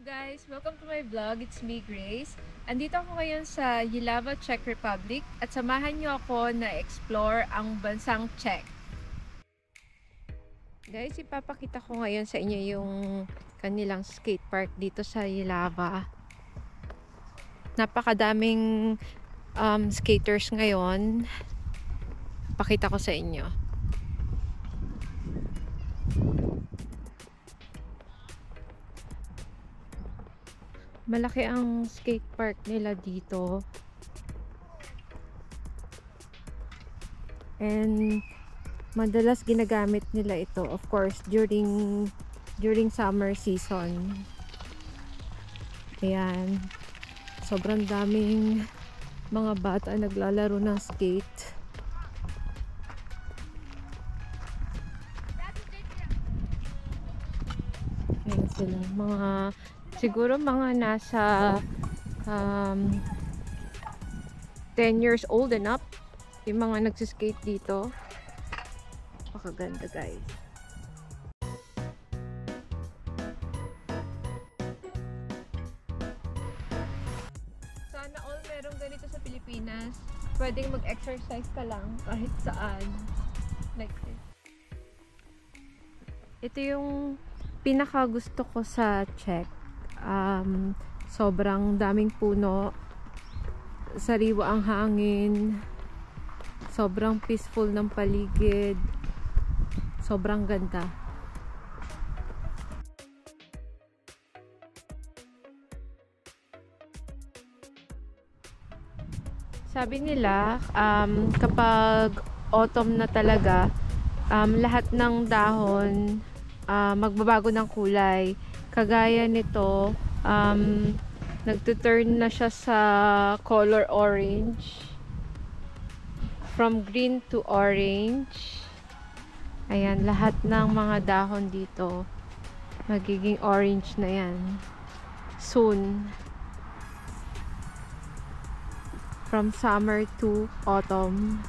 guys! Welcome to my vlog. It's me, Grace. Andito ako ngayon sa Jihlava, Czech Republic at samahan niyo ako na explore ang bansang Czech. Guys, ipapakita ko ngayon sa inyo yung kanilang skate park dito sa Jihlava. Napakadaming skaters ngayon. Pakita ko sa inyo. Malaki ang skate park nila dito. And madalas ginagamit nila ito, of course, during summer season. Ayan. Sobrang daming mga bata naglalaro ng skate. Ayan sila. Siguro mga nasa 10 years old and up yung mga nagsiskate dito. Pakaganda, guys. Sana all merong ganito sa Pilipinas. Pwedeng mag-exercise ka lang kahit saan. Like this. Ito yung pinaka gusto ko sa Czech. Sobrang daming puno, sariwa ang hangin, sobrang peaceful ng paligid, sobrang ganda. Sabi nila kapag autumn na talaga, lahat ng dahon magbabago ng kulay. Kagaya nito, nagtuturn na siya sa color orange. From green to orange. Ayan, lahat ng mga dahon dito magiging orange na yan. Soon. From summer to autumn.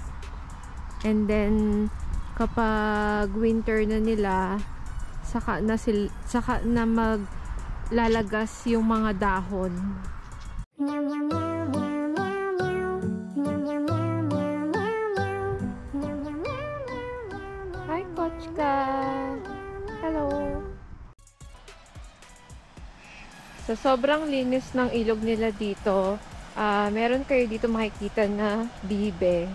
And then, kapag winter na nila, saka na maglalagas yung mga dahon. Hi, Kochka! Hello! Sa sobrang linis ng ilog nila dito, meron kayo dito makikita na bibe.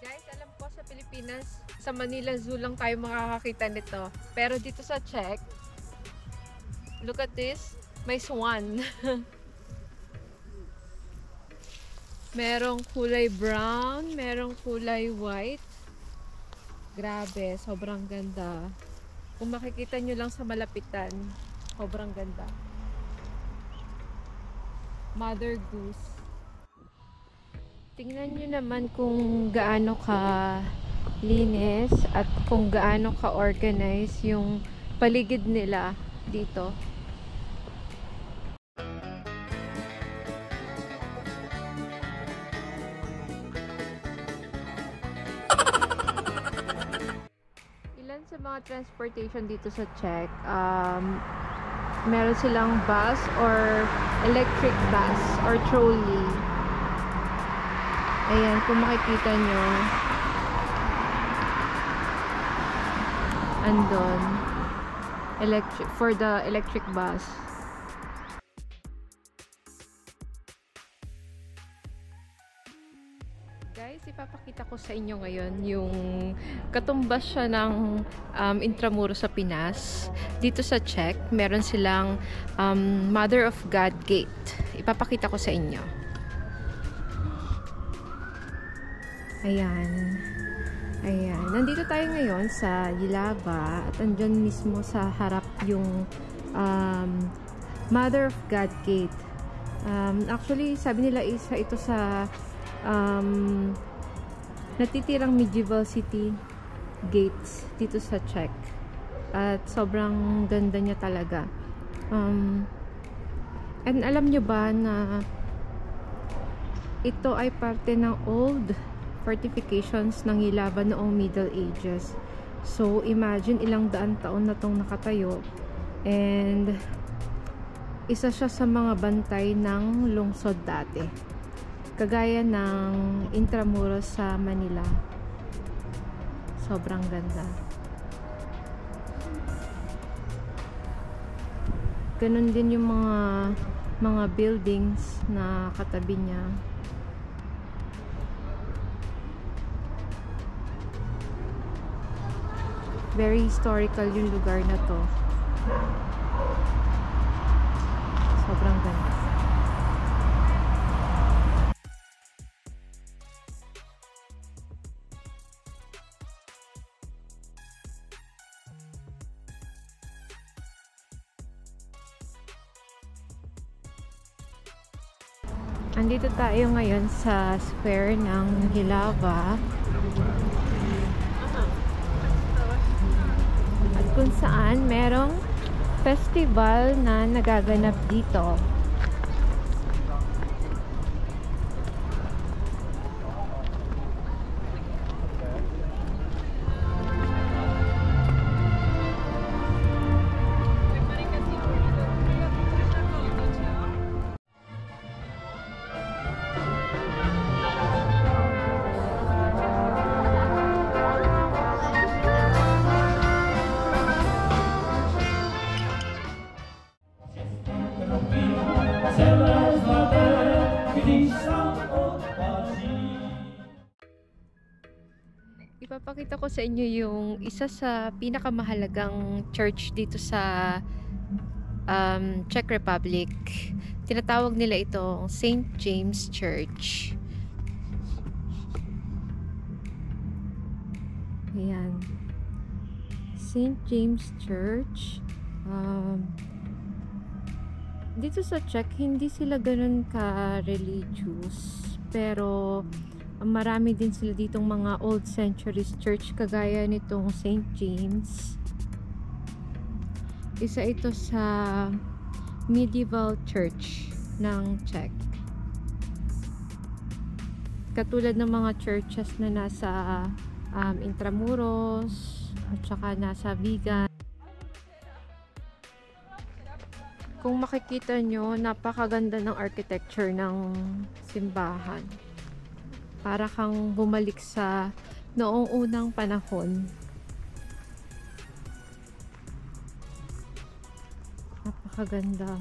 Guys, alam ko sa Pilipinas, sa Manila Zoo lang tayo makakakita nito. Pero dito sa Czech, look at this, may swan. Merong kulay brown, merong kulay white. Grabe, sobrang ganda. Kung makikita nyo lang sa malapitan, sobrang ganda. Mother goose. Tingnan nyo naman kung gaano ka linis at kung gaano ka-organize yung paligid nila dito. Ilan sa mga transportation dito sa Czech, meron silang bus or electric bus or trolley. Ayan, kung makikita nyo, andon for the electric bus. Guys, ipapakita ko sa inyo ngayon yung katumbas siya ng Intramuros sa Pinas. Dito sa Czech, meron silang Mother of God Gate. Ipapakita ko sa inyo. Ayan. Ayan, nandito tayo ngayon sa Jihlava at andyan mismo sa harap yung Mother of God Gate. Actually, sabi nila isa ito sa natitirang medieval city gates dito sa Czech. At sobrang ganda niya talaga. And alam nyo ba na ito ay parte ng old fortifications ng Jihlava noong Middle Ages. So, imagine ilang daan taon na tong nakatayo. And isa siya sa mga bantay ng lungsod dati. Kagaya ng Intramuros sa Manila. Sobrang ganda. Ganun din yung mga buildings na katabi niya. Very historical yung lugar na to. Sobrang ganda. Andito tayo ngayon sa square ng Hilava. At kung saan merong festival na nagaganap dito. Ipapakita ko sa inyo yung isa sa pinakamahalagang church dito sa Czech Republic. Tinatawag nila itong St. James Church. Ayan. St. James Church. Dito sa Czech, hindi sila ganun ka-religious. Pero marami din sila ditong mga old centuries church kagaya nitong St. James. Isa ito sa medieval church ng Czech. Katulad ng mga churches na nasa Intramuros at saka nasa Vigan. Kung makikita nyo, napakaganda ng architecture ng simbahan. Para kang bumalik sa noong unang panahon. Napakaganda.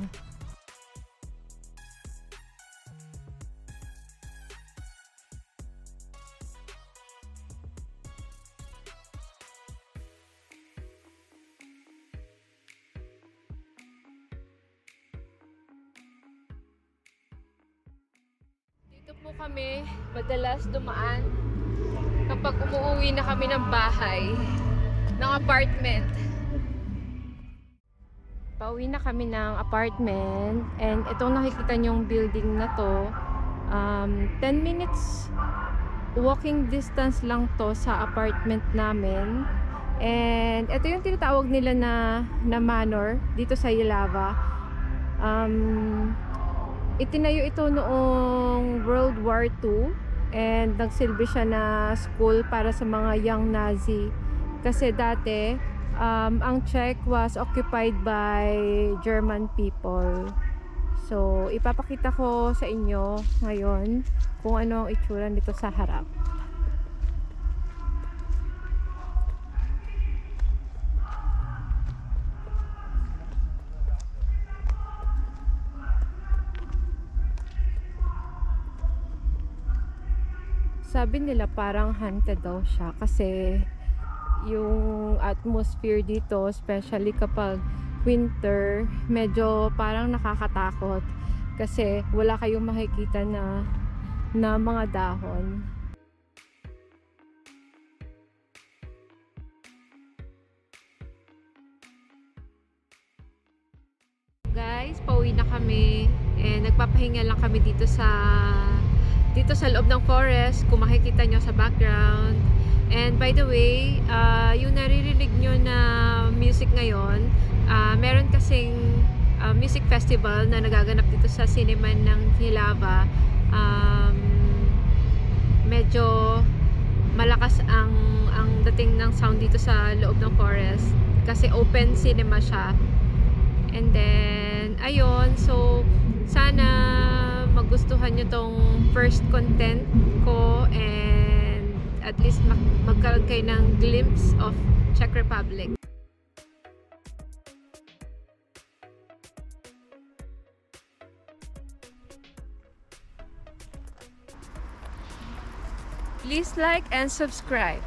Dito po kami madalas dumaan kapag umuwi na kami ng bahay, ng apartment. Pauwi na kami ng apartment and itong nakikita nyong building na to, 10 minutes walking distance lang to sa apartment namin. And ito yung tinatawag nila na manor dito sa Ilava. Itinayo ito noong World War II and nagsilbi siya na school para sa mga young Nazi. Kasi dati, ang Czech was occupied by German people. So, ipapakita ko sa inyo ngayon kung ano ang itsura nito sa harap. Sabi nila parang haunted daw siya kasi yung atmosphere dito, especially kapag winter, medyo parang nakakatakot kasi wala kayong makikita na mga dahon. Guys, pauwi na kami and nagpapahinga lang kami dito sa loob ng forest, kung makikita nyo sa background. And by the way, yung naririnig nyo na music ngayon, meron kasing music festival na nagaganap dito sa Cineman ng Hilava. Medyo malakas ang dating ng sound dito sa loob ng forest kasi open cinema siya. And then Ayun, so sana magustuhan nyo tong first content ko and at least magkaroon kayo ng glimpse of Czech Republic. Please like and subscribe.